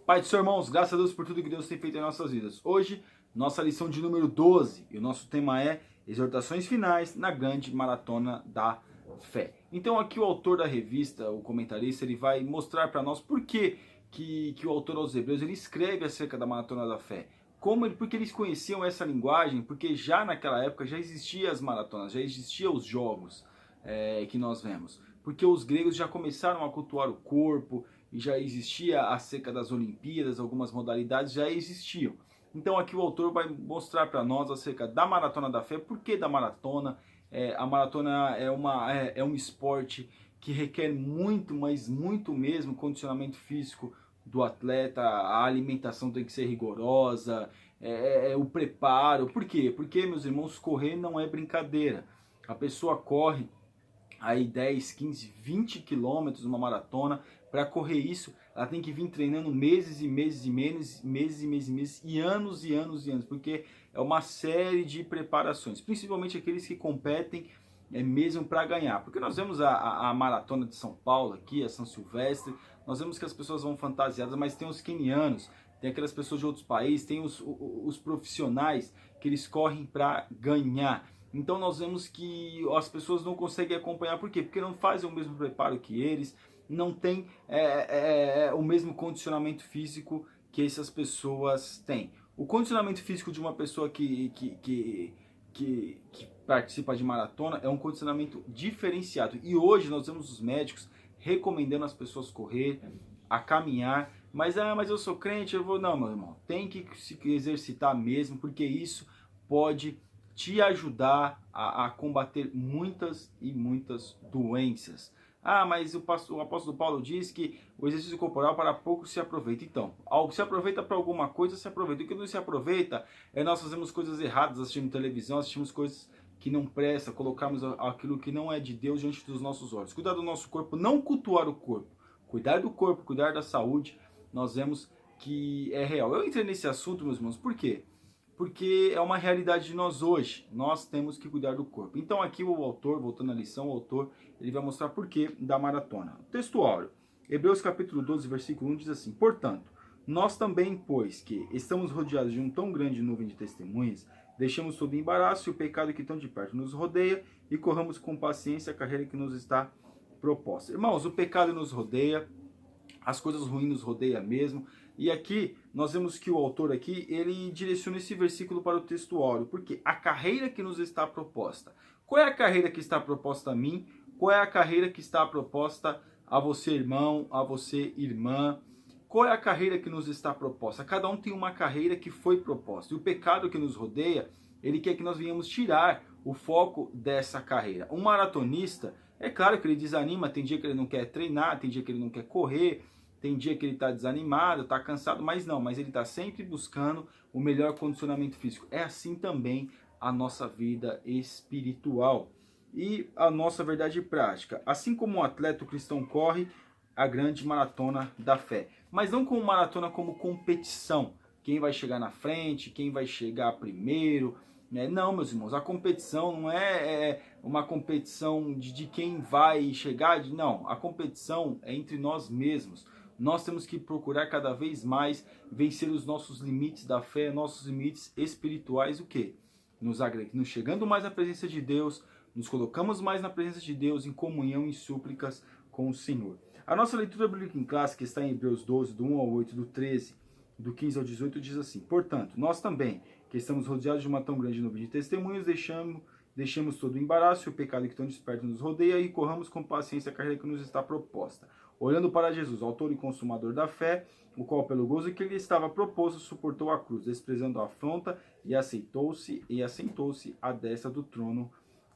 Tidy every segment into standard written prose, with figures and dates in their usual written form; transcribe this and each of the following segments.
Pai do Senhor, irmãos, graças a Deus por tudo que Deus tem feito em nossas vidas. Hoje, nossa lição de número 12, e o nosso tema é exortações finais na grande maratona da fé. Então aqui o autor da revista, o comentarista, ele vai mostrar para nós por que o autor aos Hebreus ele escreve acerca da maratona da fé. Porque eles conheciam essa linguagem, porque já naquela época já existiam as maratonas, já existiam os jogos que nós vemos. Porque os gregos já começaram a cultuar o corpo, e já existia acerca das Olimpíadas, algumas modalidades já existiam. Então aqui o autor vai mostrar para nós acerca da maratona da fé, por que da maratona. A maratona é um esporte que requer muito, mas muito mesmo, condicionamento físico do atleta, a alimentação tem que ser rigorosa, o preparo. Por quê? Porque, meus irmãos, correr não é brincadeira. A pessoa corre aí 10, 15, 20 quilômetros numa maratona. Para correr isso, ela tem que vir treinando meses e meses e meses e anos e anos e anos, porque é uma série de preparações, principalmente aqueles que competem mesmo para ganhar. Porque nós vemos a maratona de São Paulo aqui, a São Silvestre, nós vemos que as pessoas vão fantasiadas, mas tem os quenianos, tem aquelas pessoas de outros países, tem os profissionais que eles correm para ganhar. Então nós vemos que as pessoas não conseguem acompanhar, por quê? Porque não fazem o mesmo preparo que eles, não tem o mesmo condicionamento físico que essas pessoas têm. O condicionamento físico de uma pessoa que participa de maratona é um condicionamento diferenciado. E hoje nós vemos os médicos recomendando as pessoas correr, a caminhar. Mas eu sou crente, eu vou... Não, meu irmão, tem que se exercitar mesmo, porque isso pode te ajudar a combater muitas e muitas doenças. Mas o apóstolo Paulo diz que o exercício corporal para pouco se aproveita. Então, se aproveita para alguma coisa, se aproveita. O que não se aproveita nós fazemos coisas erradas, assistimos televisão, assistimos coisas que não prestam, colocarmos aquilo que não é de Deus diante dos nossos olhos. Cuidar do nosso corpo, não cultuar o corpo. Cuidar do corpo, cuidar da saúde, nós vemos que é real. Eu entrei nesse assunto, meus irmãos, por quê? Porque é uma realidade de nós hoje, nós temos que cuidar do corpo. Então aqui o autor, voltando à lição, o autor, ele vai mostrar por que da maratona. Texto áureo, Hebreus capítulo 12, versículo 1 diz assim: portanto, nós também, pois que estamos rodeados de um tão grande nuvem de testemunhas, deixamos todo o embaraço e o pecado que tão de perto nos rodeia e corramos com paciência a carreira que nos está proposta. Irmãos, o pecado nos rodeia, as coisas ruins nos rodeiam mesmo. E aqui nós vemos que o autor aqui, ele direciona esse versículo para o texto áureo, porque a carreira que nos está proposta. Qual é a carreira que está proposta a mim? Qual é a carreira que está proposta a você, irmão, a você, irmã? Qual é a carreira que nos está proposta? Cada um tem uma carreira que foi proposta. E o pecado que nos rodeia, ele quer que nós venhamos tirar o foco dessa carreira. Um maratonista, é claro que ele desanima, tem dia que ele não quer treinar, tem dia que ele não quer correr, tem dia que ele está desanimado, está cansado, mas ele está sempre buscando o melhor condicionamento físico. É assim também a nossa vida espiritual e a nossa verdade prática. Assim como o atleta cristão corre a grande maratona da fé, mas não como maratona como competição. Quem vai chegar na frente, quem vai chegar primeiro. Não, meus irmãos, a competição não é uma competição de quem vai chegar. Não, a competição é entre nós mesmos. Nós temos que procurar cada vez mais vencer os nossos limites da fé, nossos limites espirituais, o quê? Nos chegando mais na presença de Deus, nos colocamos mais na presença de Deus, em comunhão e súplicas com o Senhor. A nossa leitura bíblica em classe, que está em Hebreus 12, do 1 ao 8, do 13, do 15 ao 18, diz assim: portanto, nós também, que estamos rodeados de uma tão grande nuvem de testemunhas, deixemos todo o embaraço e o pecado que tão desperto nos rodeia e corramos com paciência a carreira que nos está proposta, olhando para Jesus, autor e consumador da fé, o qual pelo gozo que lhe estava proposto suportou a cruz, desprezando a afronta e assentou-se à destra do trono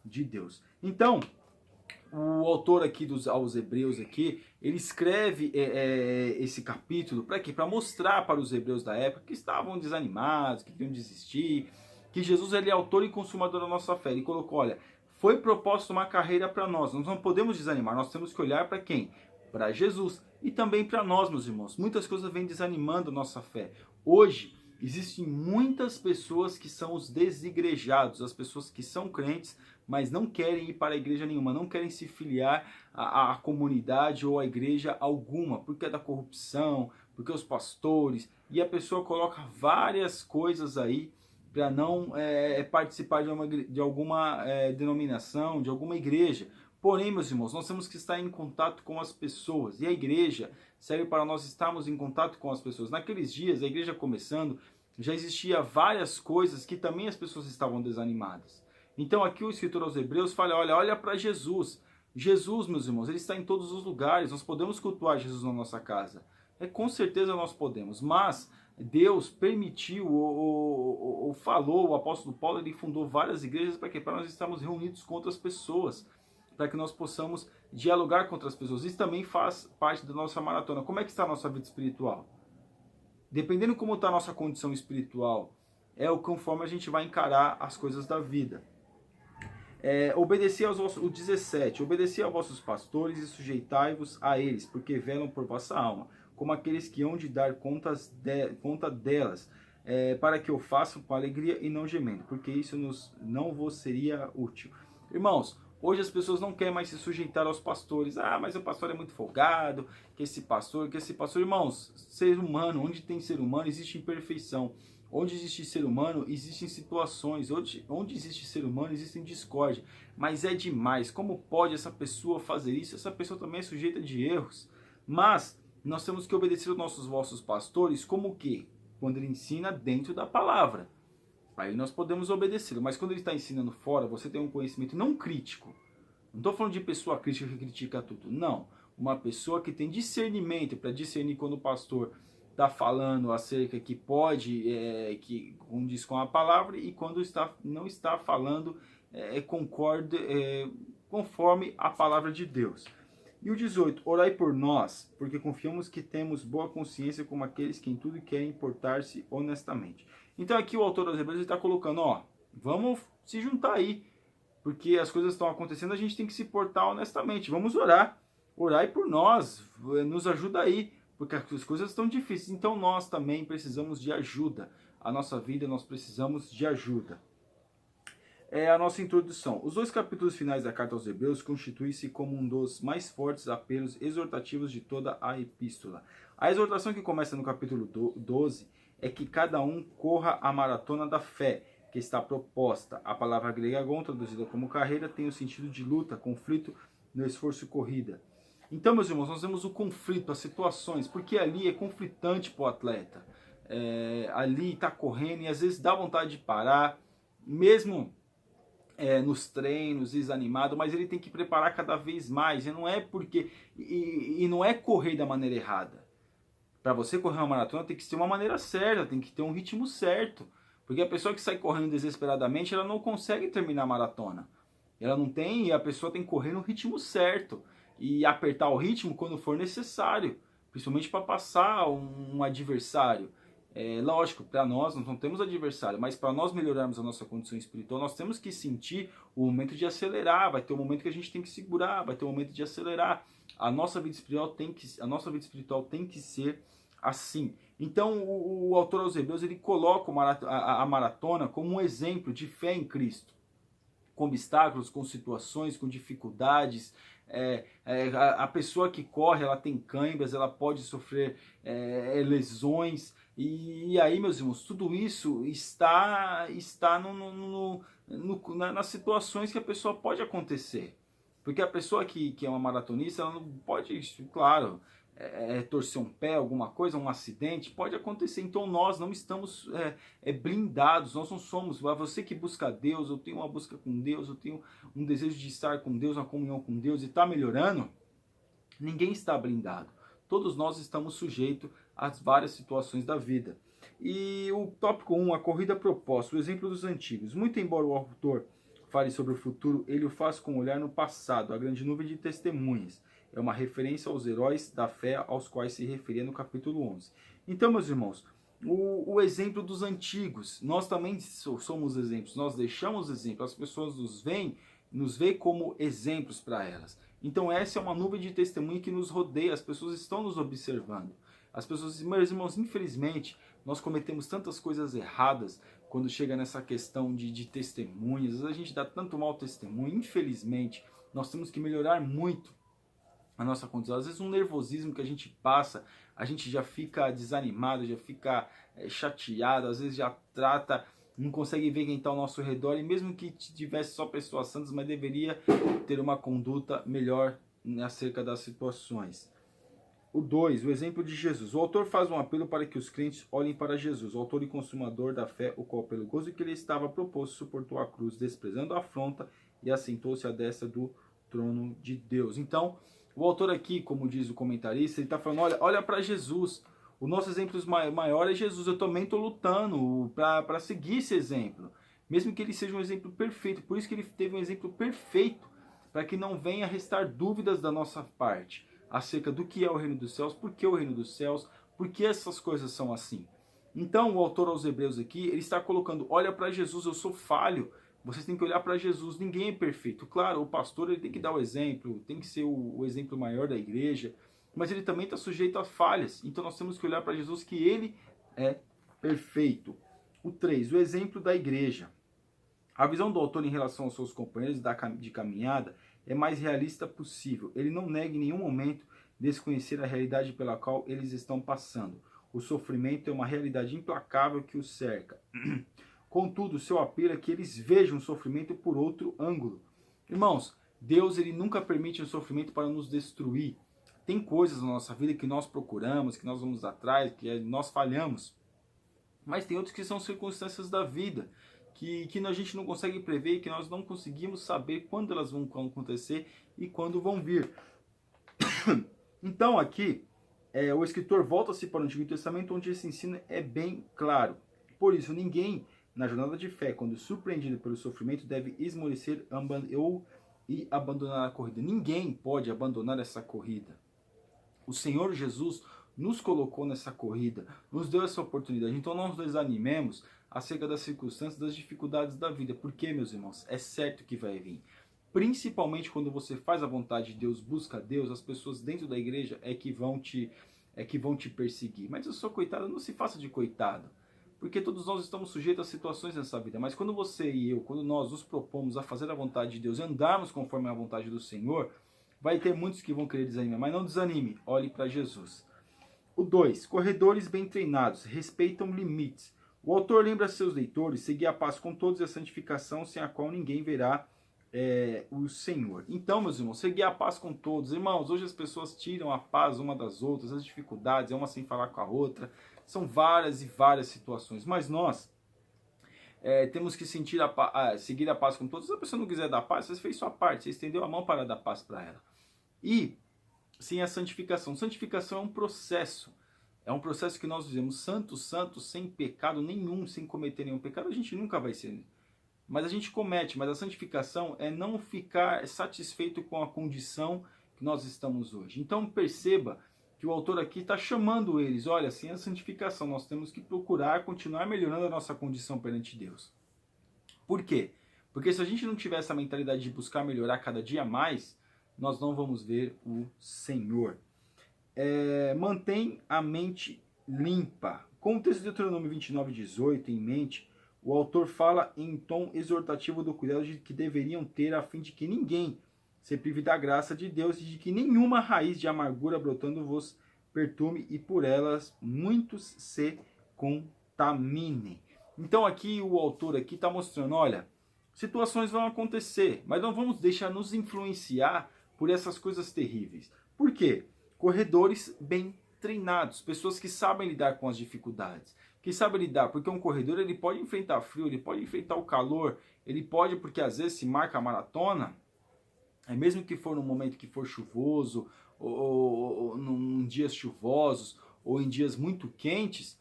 de Deus. Então, o autor aqui aos Hebreus aqui, ele escreve esse capítulo para quê? Para mostrar para os hebreus da época que estavam desanimados, que queriam desistir, que Jesus ele é autor e consumador da nossa fé. Ele colocou, olha, foi proposta uma carreira para nós não podemos desanimar, nós temos que olhar para quem? Para Jesus e também para nós, meus irmãos. Muitas coisas vêm desanimando a nossa fé. Hoje, existem muitas pessoas que são os desigrejados, as pessoas que são crentes, mas não querem ir para a igreja nenhuma, não querem se filiar à comunidade ou à igreja alguma, porque é da corrupção, porque os pastores, e a pessoa coloca várias coisas aí para não participar de alguma denominação, de alguma igreja. Porém, meus irmãos, nós temos que estar em contato com as pessoas, e a igreja serve para nós estarmos em contato com as pessoas. Naqueles dias, a igreja começando, já existia várias coisas que também as pessoas estavam desanimadas. Então aqui o escritor aos Hebreus fala, olha para Jesus. Jesus, meus irmãos, ele está em todos os lugares, nós podemos cultuar Jesus na nossa casa. Com certeza nós podemos, mas Deus permitiu, ou falou, o apóstolo Paulo, ele fundou várias igrejas para quê? Para nós estarmos reunidos com outras pessoas, para que nós possamos dialogar com outras pessoas. Isso também faz parte da nossa maratona. Como é que está a nossa vida espiritual? Dependendo como está a nossa condição espiritual, conforme a gente vai encarar as coisas da vida. O 17, obedeci aos vossos pastores e sujeitai-vos a eles, porque velam por vossa alma, como aqueles que hão de dar conta delas, para que o façam com alegria e não gemendo, porque isso não vos seria útil. Irmãos, hoje as pessoas não querem mais se sujeitar aos pastores. Mas o pastor é muito folgado, que esse pastor... Irmãos, ser humano, onde tem ser humano, existe imperfeição. Onde existe ser humano, existem situações. Onde existe ser humano, existem discórdia. Mas é demais. Como pode essa pessoa fazer isso? Essa pessoa também é sujeita de erros. Mas nós temos que obedecer aos vossos pastores como o quê? Quando ele ensina dentro da palavra. Aí nós podemos obedecê-lo. Mas quando ele está ensinando fora, você tem um conhecimento não crítico. Não estou falando de pessoa crítica que critica tudo. Não. Uma pessoa que tem discernimento para discernir quando o pastor está falando acerca que pode, que condiz com a palavra, e quando não está falando, concorda conforme a palavra de Deus. E o 18, orai por nós, porque confiamos que temos boa consciência como aqueles que em tudo querem portar-se honestamente. Então aqui o autor dos Hebreus está colocando, vamos se juntar aí, porque as coisas estão acontecendo, a gente tem que se portar honestamente, vamos orar, orai por nós, nos ajuda aí, porque as coisas estão difíceis, então nós também precisamos de ajuda, a nossa vida nós precisamos de ajuda. A nossa introdução. Os 2 capítulos finais da carta aos Hebreus constituem-se como um dos mais fortes apelos exortativos de toda a epístola. A exortação que começa no capítulo 12 é que cada um corra a maratona da fé, que está proposta. A palavra grega agon, traduzida como carreira, tem o sentido de luta, conflito, no esforço e corrida. Então, meus irmãos, nós vemos o conflito, as situações, porque ali é conflitante para o atleta. Ali está correndo e às vezes dá vontade de parar, mesmo nos treinos, desanimado, mas ele tem que preparar cada vez mais. E não é porque e não é correr da maneira errada. Para você correr uma maratona tem que ser uma maneira certa, tem que ter um ritmo certo. Porque a pessoa que sai correndo desesperadamente, ela não consegue terminar a maratona. Ela não tem, e a pessoa tem que correr no ritmo certo e apertar o ritmo quando for necessário, principalmente para passar um adversário. Lógico, para nós não temos adversário, mas para nós melhorarmos a nossa condição espiritual, nós temos que sentir o momento de acelerar. Vai ter um momento que a gente tem que segurar, vai ter um momento de acelerar. A nossa vida espiritual tem que ser assim. Então o autor aos Hebreus, ele coloca a maratona como um exemplo de fé em Cristo, com obstáculos, com situações, com dificuldades. A pessoa que corre, ela tem câimbras, ela pode sofrer lesões. E aí, meus irmãos, tudo isso está nas situações que a pessoa pode acontecer. Porque a pessoa que é uma maratonista, ela não pode, claro, torcer um pé, alguma coisa, um acidente, pode acontecer. Então nós não estamos blindados, nós não somos. Você que busca Deus, eu tenho uma busca com Deus, eu tenho um desejo de estar com Deus, uma comunhão com Deus e está melhorando, ninguém está blindado. Todos nós estamos sujeitos às várias situações da vida. E o tópico 1, a corrida proposta, o exemplo dos antigos. Muito embora o autor fale sobre o futuro, ele o faz com um olhar no passado, a grande nuvem de testemunhas. É uma referência aos heróis da fé aos quais se referia no capítulo 11. Então, meus irmãos, o exemplo dos antigos, nós também somos exemplos, nós deixamos exemplos, as pessoas nos veem como exemplos para elas. Então essa é uma nuvem de testemunha que nos rodeia, as pessoas estão nos observando. As pessoas, meus irmãos, infelizmente, nós cometemos tantas coisas erradas quando chega nessa questão de testemunhas, a gente dá tanto mau testemunho, infelizmente, nós temos que melhorar muito a nossa condição. Às vezes um nervosismo que a gente passa a gente já fica desanimado, já fica chateado, às vezes já trata, não consegue ver quem está ao nosso redor, e mesmo que tivesse só pessoas santas, mas deveria ter uma conduta melhor acerca das situações. O 2, o exemplo de Jesus. O autor faz um apelo para que os crentes olhem para Jesus, o autor e consumador da fé, o qual pelo gozo que ele estava proposto suportou a cruz, desprezando a afronta, e assentou-se à destra do trono de Deus. Então, o autor aqui, como diz o comentarista, ele está falando, olha para Jesus. O nosso exemplo maior é Jesus. Eu também estou lutando para seguir esse exemplo. Mesmo que ele seja um exemplo perfeito. Por isso que ele teve um exemplo perfeito, para que não venha restar dúvidas da nossa parte acerca do que é o reino dos céus, por que o reino dos céus, por que essas coisas são assim. Então, o autor aos Hebreus aqui, ele está colocando, olha para Jesus, eu sou falho, vocês têm que olhar para Jesus, ninguém é perfeito. Claro, o pastor ele tem que dar o exemplo, tem que ser o exemplo maior da igreja, mas ele também está sujeito a falhas, então nós temos que olhar para Jesus que ele é perfeito. O 3, o exemplo da igreja. A visão do autor em relação aos seus companheiros de caminhada é mais realista possível. Ele não nega em nenhum momento desconhecer a realidade pela qual eles estão passando. O sofrimento é uma realidade implacável que os cerca. Contudo, seu apelo é que eles vejam o sofrimento por outro ângulo. Irmãos, Deus ele nunca permite o sofrimento para nos destruir. Tem coisas na nossa vida que nós procuramos, que nós vamos atrás, que nós falhamos. Mas tem outras que são circunstâncias da vida, que a gente não consegue prever, que nós não conseguimos saber quando elas vão acontecer e quando vão vir. Então aqui, o escritor volta-se para o Antigo Testamento, onde esse ensino é bem claro. Por isso, ninguém na jornada de fé, quando surpreendido pelo sofrimento, deve esmorecer e abandonar a corrida. Ninguém pode abandonar essa corrida. O Senhor Jesus nos colocou nessa corrida, nos deu essa oportunidade. Então não nos desanimemos acerca das circunstâncias, das dificuldades da vida. Porque, meus irmãos, é certo que vai vir. Principalmente quando você faz a vontade de Deus, busca Deus, as pessoas dentro da igreja é que vão te perseguir. Mas eu sou coitado, não se faça de coitado. Porque todos nós estamos sujeitos a situações nessa vida. Mas quando você e eu, quando nós nos propomos a fazer a vontade de Deus e andarmos conforme a vontade do Senhor, vai ter muitos que vão querer desanimar. Mas não desanime, olhe para Jesus. O 2. Corredores bem treinados, respeitam limites. O autor lembra a seus leitores, seguir a paz com todos e a santificação, sem a qual ninguém verá o Senhor. Então, meus irmãos, seguir a paz com todos. Irmãos, hoje as pessoas tiram a paz uma das outras, as dificuldades, uma sem falar com a outra. São várias e várias situações. Mas nós temos que seguir a paz com todos. Se a pessoa não quiser dar paz, você fez sua parte, você estendeu a mão para dar paz para ela. E sim a santificação. Santificação é um processo. É um processo que nós dizemos santo, sem pecado nenhum, sem cometer nenhum pecado. A gente nunca vai ser. Mas a gente comete. Mas a santificação é não ficar satisfeito com a condição que nós estamos hoje. Então perceba que o autor aqui está chamando eles. Olha, assim a santificação. Nós temos que procurar continuar melhorando a nossa condição perante Deus. Por quê? Porque se a gente não tiver essa mentalidade de buscar melhorar cada dia mais, nós não vamos ver o Senhor. Mantém a mente limpa. Com o texto de Deuteronômio 29:18 em mente, o autor fala em tom exortativo do cuidado que deveriam ter a fim de que ninguém se prive da graça de Deus e de que nenhuma raiz de amargura brotando vos perturbe e por elas muitos se contaminem. Então aqui o autor está mostrando, olha, situações vão acontecer, mas não vamos deixar nos influenciar por essas coisas terríveis. Por quê? Corredores bem treinados, pessoas que sabem lidar com as dificuldades, que sabem lidar, porque um corredor ele pode enfrentar frio, ele pode enfrentar o calor, ele pode, porque às vezes se marca a maratona, mesmo que for num momento que for chuvoso, ou em dias chuvosos, ou em dias muito quentes,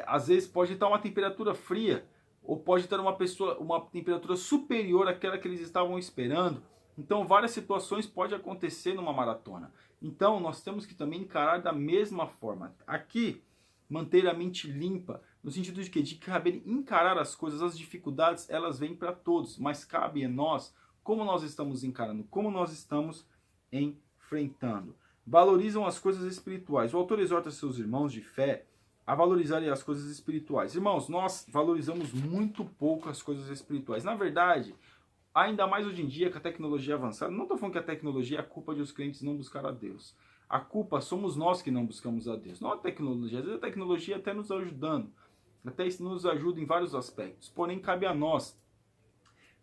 às vezes pode estar uma temperatura fria, ou pode estar uma temperatura superior àquela que eles estavam esperando. Então, várias situações podem acontecer numa maratona. Então, nós temos que também encarar da mesma forma. Aqui, manter a mente limpa, no sentido de que de caber encarar as coisas, as dificuldades, elas vêm para todos, mas cabe a nós como nós estamos encarando, como nós estamos enfrentando. Valorizam as coisas espirituais. O autor exorta seus irmãos de fé a valorizarem as coisas espirituais. Irmãos, nós valorizamos muito pouco as coisas espirituais. Na verdade, ainda mais hoje em dia, com a tecnologia avançada, não estou falando que a tecnologia é a culpa de os crentes não buscar a Deus. A culpa somos nós que não buscamos a Deus, não a tecnologia. Às vezes a tecnologia até nos ajudando, até isso nos ajuda em vários aspectos. Porém, cabe a nós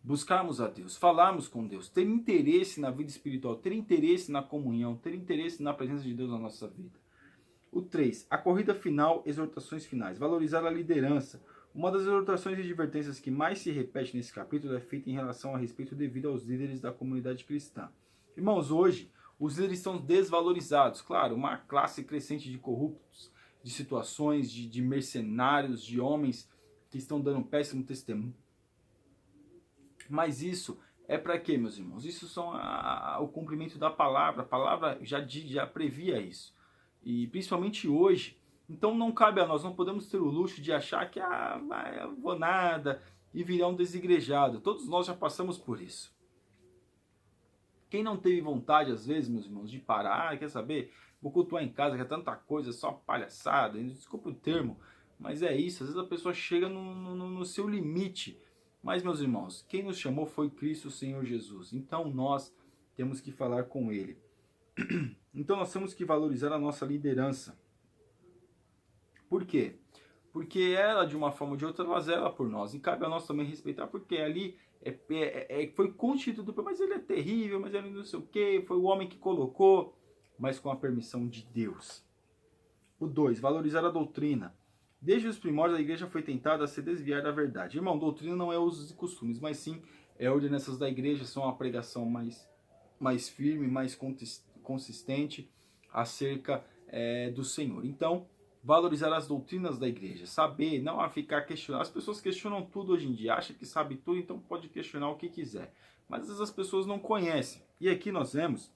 buscarmos a Deus, falarmos com Deus, ter interesse na vida espiritual, ter interesse na comunhão, ter interesse na presença de Deus na nossa vida. O 3, a corrida final, exortações finais. Valorizar a liderança. Uma das exortações e advertências que mais se repete nesse capítulo é feita em relação a respeito devido aos líderes da comunidade cristã. Irmãos, hoje os líderes são desvalorizados. Claro, uma classe crescente de corruptos, de situações, de mercenários, de homens que estão dando um péssimo testemunho. Mas isso é para quê, meus irmãos? Isso são o cumprimento da palavra. A palavra já previa isso. E principalmente hoje. Então não cabe a nós, não podemos ter o luxo de achar que eu vou nada e virar um desigrejado. Todos nós já passamos por isso. Quem não teve vontade, às vezes, meus irmãos, de parar, quer saber? Vou cultuar em casa, que é tanta coisa, só palhaçada, desculpa o termo, mas é isso. Às vezes a pessoa chega no seu limite. Mas, meus irmãos, quem nos chamou foi Cristo, Senhor Jesus. Então nós temos que falar com Ele. Então nós temos que valorizar a nossa liderança. Por quê? Porque ela, de uma forma ou de outra, ela zela por nós. E cabe a nós também respeitar, porque ali foi constituído, mas ele é terrível, mas ele não sei o quê, foi o homem que colocou, mas com a permissão de Deus. O 2, valorizar a doutrina. Desde os primórdios, a igreja foi tentada a se desviar da verdade. Irmão, doutrina não é usos e costumes, mas sim é ordenanças da igreja, são uma pregação mais firme, mais consistente acerca do Senhor. Então, valorizar as doutrinas da igreja, saber, não ficar questionando. As pessoas questionam tudo hoje em dia, acham que sabe tudo, então pode questionar o que quiser. Mas às vezes as pessoas não conhecem. E aqui nós vemos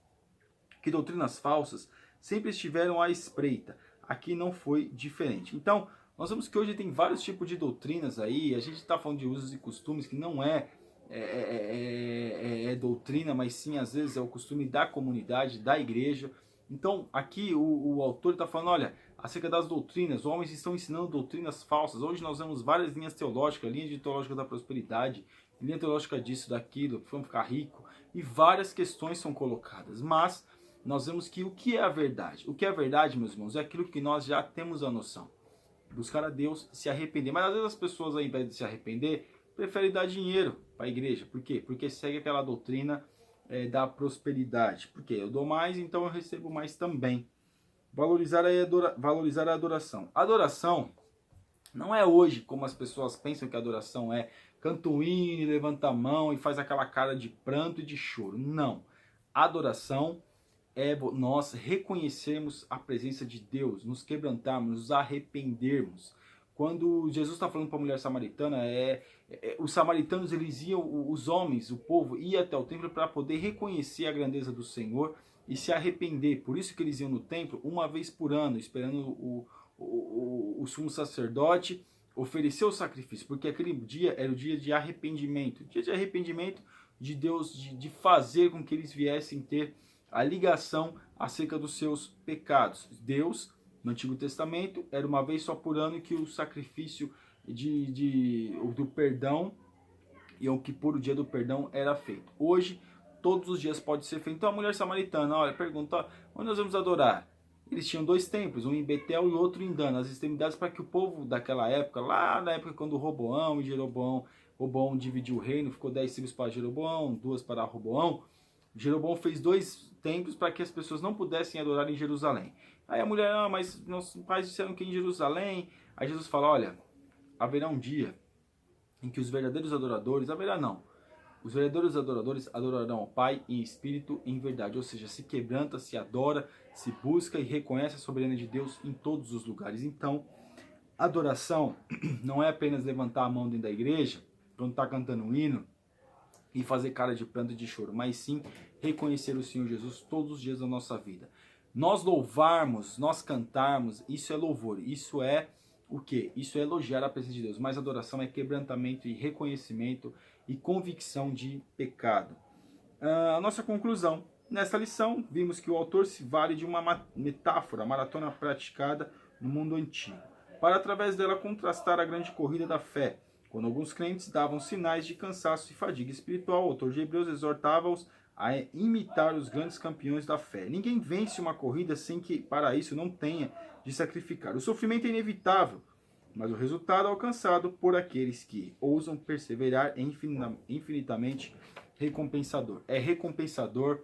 que doutrinas falsas sempre estiveram à espreita. Aqui não foi diferente. Então, nós vemos que hoje tem vários tipos de doutrinas aí. A gente está falando de usos e costumes que não é doutrina, mas sim às vezes é o costume da comunidade, da igreja. Então aqui o autor está falando, olha, acerca das doutrinas, homens estão ensinando doutrinas falsas. Hoje nós vemos várias linhas teológicas, linha teológica da prosperidade, linha teológica disso, daquilo, vamos ficar rico, e várias questões são colocadas. Mas nós vemos que o que é a verdade? O que é a verdade, meus irmãos, é aquilo que nós já temos a noção. Buscar a Deus, se arrepender. Mas às vezes as pessoas, ao invés de se arrepender, preferem dar dinheiro para a igreja. Por quê? Porque segue aquela doutrina da prosperidade. Porque eu dou mais, então eu recebo mais também. Valorizar a adoração. Adoração não é hoje como as pessoas pensam que a adoração é canta um hino, levanta a mão e faz aquela cara de pranto e de choro. Não. Adoração é nós reconhecermos a presença de Deus, nos quebrantarmos, nos arrependermos. Quando Jesus está falando para a mulher samaritana, os samaritanos, eles iam, os homens, o povo, ia até o templo para poder reconhecer a grandeza do Senhor e se arrepender. Por isso que eles iam no templo uma vez por ano, esperando o sumo sacerdote oferecer o sacrifício, porque aquele dia era o dia de arrependimento. Dia de arrependimento de Deus, de fazer com que eles viessem ter a ligação acerca dos seus pecados. Deus, no Antigo Testamento, era uma vez só por ano que o sacrifício do perdão, e o Kippur, o dia do perdão, era feito. Hoje, todos os dias pode ser feito. Então a mulher samaritana, olha, pergunta, onde nós vamos adorar? Eles tinham 2 templos, um em Betel e outro em Dan, as extremidades, para que o povo daquela época, lá na época quando Roboão e Roboão dividiu o reino, ficou 10 tribos para Jeroboão, 2 para Roboão. Jeroboão fez 2 templos para que as pessoas não pudessem adorar em Jerusalém. Aí a mulher, mas nossos pais disseram que em Jerusalém. Aí Jesus fala, olha, haverá um dia em que os verdadeiros adoradores, os verdadeiros adoradores adorarão ao Pai em espírito e em verdade, ou seja, se quebranta, se adora, se busca e reconhece a soberania de Deus em todos os lugares. Então, adoração não é apenas levantar a mão dentro da igreja, quando está cantando um hino, e fazer cara de pranto e de choro, mas sim reconhecer o Senhor Jesus todos os dias da nossa vida. Nós louvarmos, nós cantarmos, isso é louvor, isso é o quê? Isso é elogiar a presença de Deus, mas adoração é quebrantamento e reconhecimento e convicção de pecado. A nossa conclusão, nessa lição, vimos que o autor se vale de uma metáfora, maratona praticada no mundo antigo, para através dela contrastar a grande corrida da fé. Quando alguns crentes davam sinais de cansaço e fadiga espiritual, o autor de Hebreus exortava-os a imitar os grandes campeões da fé. Ninguém vence uma corrida sem que para isso não tenha de sacrificar. O sofrimento é inevitável, mas o resultado é alcançado por aqueles que ousam perseverar é infinitamente recompensador. É recompensador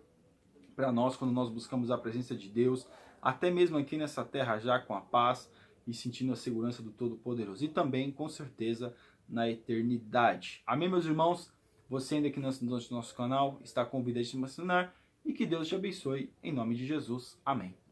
para nós quando nós buscamos a presença de Deus, até mesmo aqui nessa terra já com a paz e sentindo a segurança do Todo-Poderoso. E também, com certeza, na eternidade. Amém, meus irmãos? Você ainda aqui no nosso canal está convidado a se assinar e que Deus te abençoe em nome de Jesus. Amém.